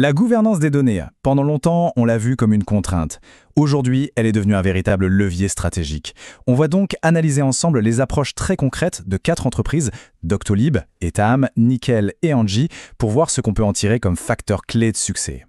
La gouvernance des données, pendant longtemps, on l'a vue comme une contrainte. Aujourd'hui, elle est devenue un véritable levier stratégique. On va donc analyser ensemble les approches très concrètes de 4 entreprises, Doctolib, Etam, Nickel et Engie, pour voir ce qu'on peut en tirer comme facteur clé de succès.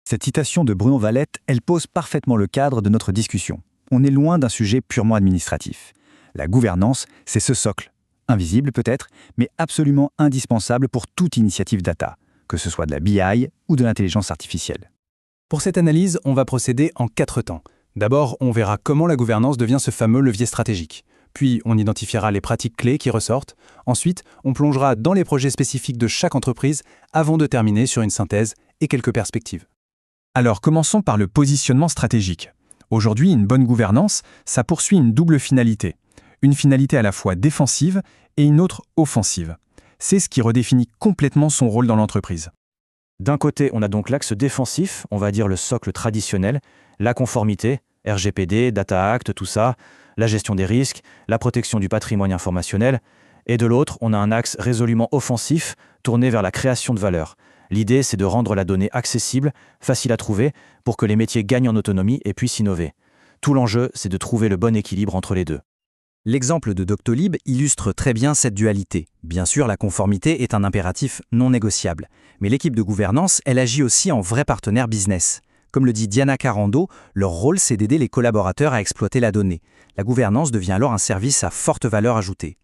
Cette citation de Bruno Valette, elle pose parfaitement le cadre de notre discussion. On est loin d'un sujet purement administratif. La gouvernance, c'est ce socle. Invisible peut-être, mais absolument indispensable pour toute initiative data, que ce soit de la BI ou de l'intelligence artificielle. Pour cette analyse, on va procéder en 4 temps. D'abord, on verra comment la gouvernance devient ce fameux levier stratégique. Puis, on identifiera les pratiques clés qui ressortent. Ensuite, on plongera dans les projets spécifiques de chaque entreprise avant de terminer sur une synthèse et quelques perspectives. Alors, commençons par le positionnement stratégique. Aujourd'hui, une bonne gouvernance, ça poursuit une double finalité. Une finalité à la fois défensive et une autre offensive. C'est ce qui redéfinit complètement son rôle dans l'entreprise. D'un côté, on a donc l'axe défensif, on va dire le socle traditionnel, la conformité, RGPD, Data Act, tout ça, la gestion des risques, la protection du patrimoine informationnel. Et de l'autre, on a un axe résolument offensif, tourné vers la création de valeur. L'idée, c'est de rendre la donnée accessible, facile à trouver, pour que les métiers gagnent en autonomie et puissent innover. Tout l'enjeu, c'est de trouver le bon équilibre entre les deux. L'exemple de Doctolib illustre très bien cette dualité. Bien sûr, la conformité est un impératif non négociable. Mais l'équipe de gouvernance, elle agit aussi en vrai partenaire business. Comme le dit Diana Carando, leur rôle, c'est d'aider les collaborateurs à exploiter la donnée. La gouvernance devient alors un service à forte valeur ajoutée.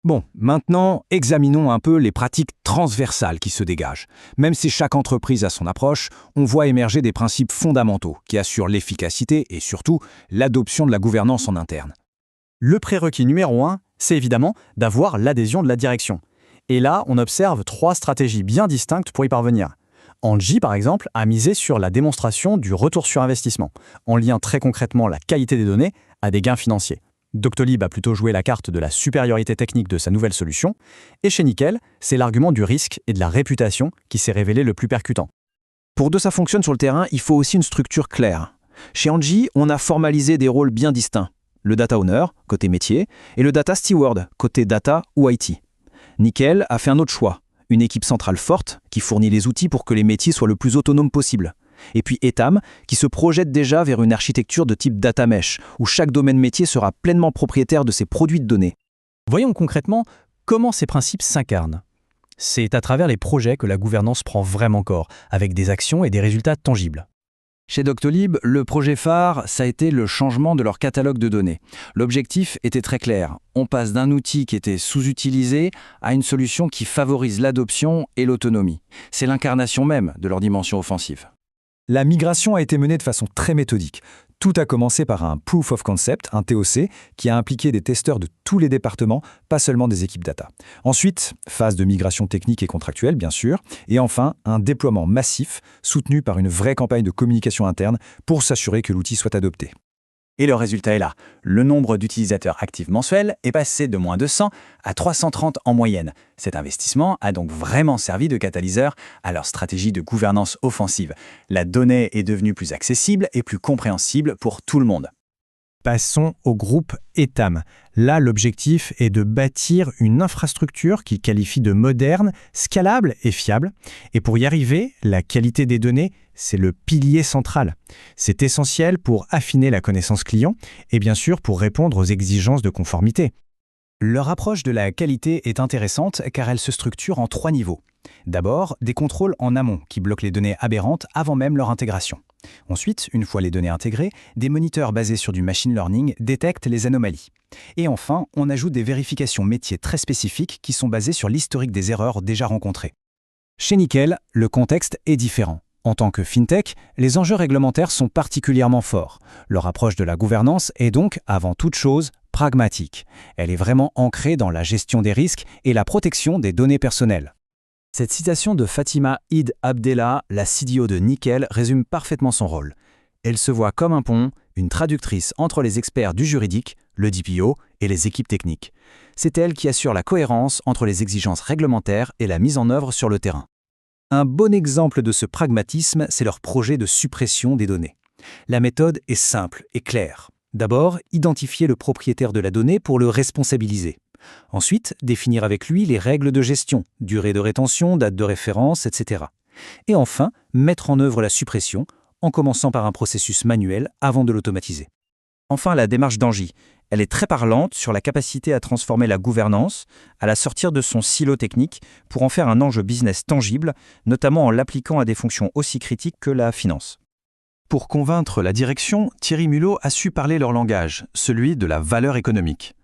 Bon, maintenant, examinons un peu les pratiques transversales qui se dégagent. Même si chaque entreprise a son approche, on voit émerger des principes fondamentaux qui assurent l'efficacité et surtout l'adoption de la gouvernance en interne. Le prérequis numéro 1, c'est évidemment d'avoir l'adhésion de la direction. Et là, on observe 3 stratégies bien distinctes pour y parvenir. Engie, par exemple, a misé sur la démonstration du retour sur investissement, en liant très concrètement la qualité des données à des gains financiers. Doctolib a plutôt joué la carte de la supériorité technique de sa nouvelle solution. Et chez Nickel, c'est l'argument du risque et de la réputation qui s'est révélé le plus percutant. Pour que ça fonctionne sur le terrain, il faut aussi une structure claire. Chez Engie, on a formalisé des rôles bien distincts. Le data owner, côté métier, et le data steward, côté data ou IT. Nickel a fait un autre choix, une équipe centrale forte qui fournit les outils pour que les métiers soient le plus autonomes possible. Et puis Etam, qui se projette déjà vers une architecture de type data mesh, où chaque domaine métier sera pleinement propriétaire de ses produits de données. Voyons concrètement comment ces principes s'incarnent. C'est à travers les projets que la gouvernance prend vraiment corps, avec des actions et des résultats tangibles. Chez Doctolib, le projet phare, ça a été le changement de leur catalogue de données. L'objectif était très clair. On passe d'un outil qui était sous-utilisé à une solution qui favorise l'adoption et l'autonomie. C'est l'incarnation même de leur dimension offensive. La migration a été menée de façon très méthodique. Tout a commencé par un Proof of Concept, un TOC, qui a impliqué des testeurs de tous les départements, pas seulement des équipes data. Ensuite, phase de migration technique et contractuelle, bien sûr. Et enfin, un déploiement massif, soutenu par une vraie campagne de communication interne pour s'assurer que l'outil soit adopté. Et le résultat est là. Le nombre d'utilisateurs actifs mensuels est passé de moins de 100 à 330 en moyenne. Cet investissement a donc vraiment servi de catalyseur à leur stratégie de gouvernance offensive. La donnée est devenue plus accessible et plus compréhensible pour tout le monde. Passons au groupe Etam. Là, l'objectif est de bâtir une infrastructure qui qualifie de moderne, scalable et fiable. Et pour y arriver, la qualité des données, c'est le pilier central. C'est essentiel pour affiner la connaissance client et bien sûr pour répondre aux exigences de conformité. Leur approche de la qualité est intéressante car elle se structure en 3 niveaux. D'abord, des contrôles en amont qui bloquent les données aberrantes avant même leur intégration. Ensuite, une fois les données intégrées, des moniteurs basés sur du machine learning détectent les anomalies. Et enfin, on ajoute des vérifications métiers très spécifiques qui sont basées sur l'historique des erreurs déjà rencontrées. Chez Nickel, le contexte est différent. En tant que fintech, les enjeux réglementaires sont particulièrement forts. Leur approche de la gouvernance est donc, avant toute chose, pragmatique. Elle est vraiment ancrée dans la gestion des risques et la protection des données personnelles. Cette citation de Fatima Eid Abdellah, la CDO de Nickel, résume parfaitement son rôle. Elle se voit comme un pont, une traductrice entre les experts du juridique, le DPO et les équipes techniques. C'est elle qui assure la cohérence entre les exigences réglementaires et la mise en œuvre sur le terrain. Un bon exemple de ce pragmatisme, c'est leur projet de suppression des données. La méthode est simple et claire. D'abord, identifier le propriétaire de la donnée pour le responsabiliser. Ensuite, définir avec lui les règles de gestion, durée de rétention, date de référence, etc. Et enfin, mettre en œuvre la suppression, en commençant par un processus manuel avant de l'automatiser. Enfin, la démarche d'Engie. Elle est très parlante sur la capacité à transformer la gouvernance, à la sortir de son silo technique pour en faire un enjeu business tangible, notamment en l'appliquant à des fonctions aussi critiques que la finance. Pour convaincre la direction, Thierry Mulot a su parler leur langage, celui de la valeur économique.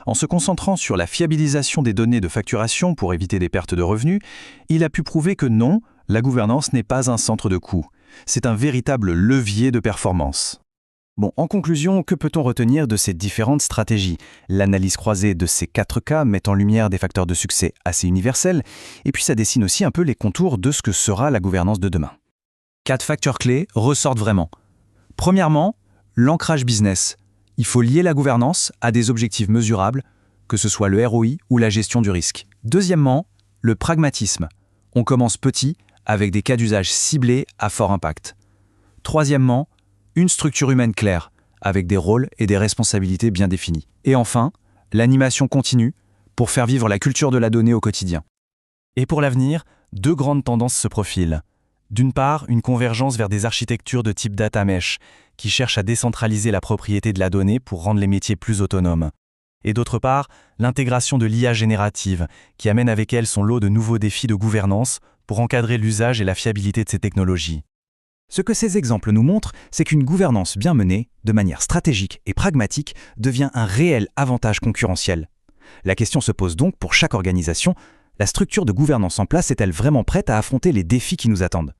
En se concentrant sur la fiabilisation des données de facturation pour éviter des pertes de revenus, il a pu prouver que non, la gouvernance n'est pas un centre de coûts. C'est un véritable levier de performance. Bon, en conclusion, que peut-on retenir de ces différentes stratégies? L'analyse croisée de ces 4 cas met en lumière des facteurs de succès assez universels, et puis ça dessine aussi un peu les contours de ce que sera la gouvernance de demain. 4 facteurs clés ressortent vraiment. Premièrement, l'ancrage business. Il faut lier la gouvernance à des objectifs mesurables, que ce soit le ROI ou la gestion du risque. Deuxièmement, le pragmatisme. On commence petit, avec des cas d'usage ciblés à fort impact. Troisièmement, une structure humaine claire, avec des rôles et des responsabilités bien définis. Et enfin, l'animation continue, pour faire vivre la culture de la donnée au quotidien. Et pour l'avenir, 2 grandes tendances se profilent. D'une part, une convergence vers des architectures de type data mesh, qui cherchent à décentraliser la propriété de la donnée pour rendre les métiers plus autonomes. Et d'autre part, l'intégration de l'IA générative, qui amène avec elle son lot de nouveaux défis de gouvernance pour encadrer l'usage et la fiabilité de ces technologies. Ce que ces exemples nous montrent, c'est qu'une gouvernance bien menée, de manière stratégique et pragmatique, devient un réel avantage concurrentiel. La question se pose donc pour chaque organisation, la structure de gouvernance en place est-elle vraiment prête à affronter les défis qui nous attendent ?